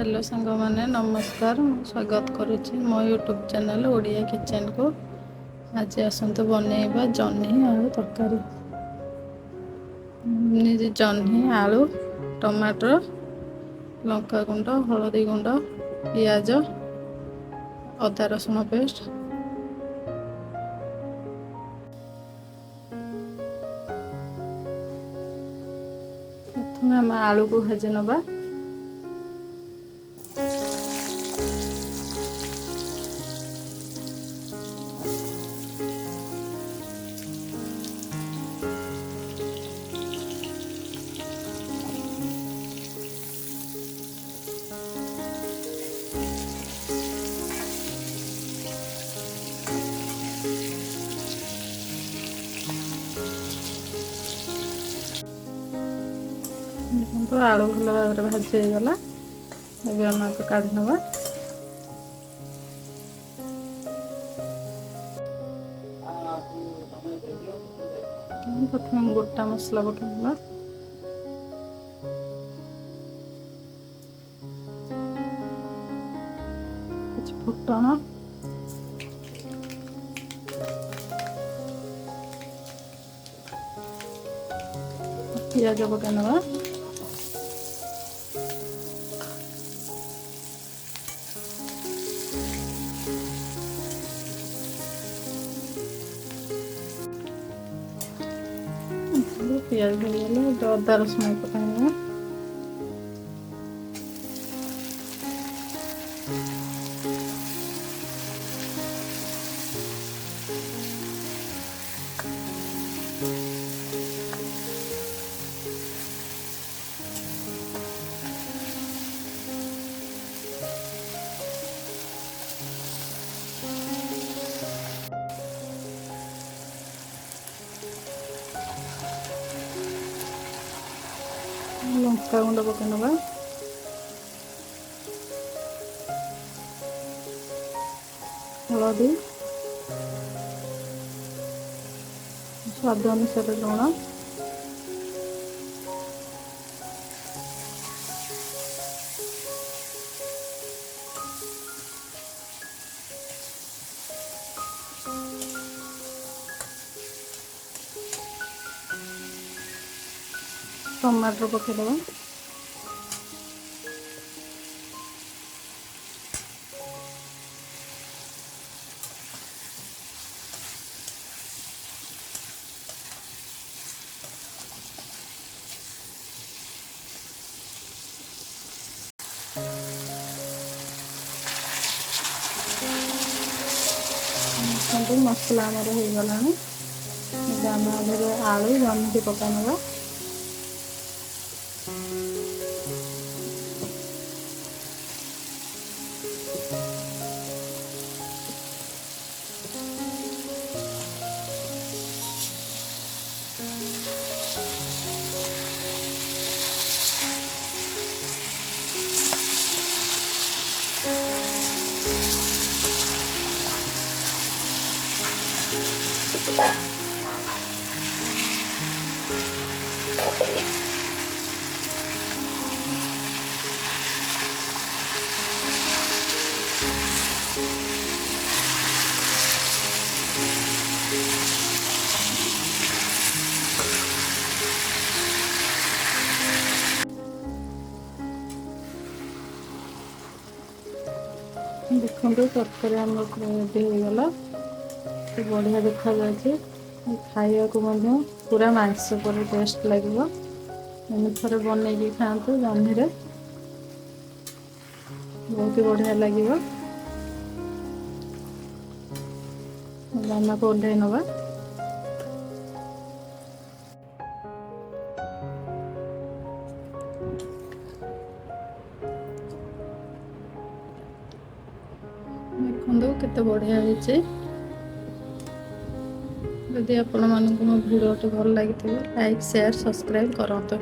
Hello सांग मैंने नमस्कार स्वागत करुच्ची मो यूट्यूब चैनल ओडिया किचन को। आज आसतु बनैबा जह्नी आलू तरकारी। जह्नी आलू टमाटर लंका गुंड हलदी गुंड पियाज अदा रसुण पेस्ट प्रथम आम आलू को भाजी नवा। तो आलू भल भाव भाजी होगला आम काढ़ी नवा। प्रथम गोटा मसला पकड़ा फुटण पियाज पका नवा। पियाज भगले अदा रसुण पकाना। लंका गुंड पका नवा। हलदी स्वाद अनुसार लुण टमाटर पकईदे। मसला आमर हो गला आलू जह्नी पका नवा। देखो तरकारी आम रेडी होगला बढ़िया देखा जाए खाया को पूरा मांस पर टेस्ट लगे। थे बनई खातु जह्नी बहुत बढ़िया लगे। आम को ओह्लई नवा। देखो केते बढ़िया होइछे। यदि आपण मानक मो वीडियो भल लगी लाइक शेयर सब्सक्राइब करंतु।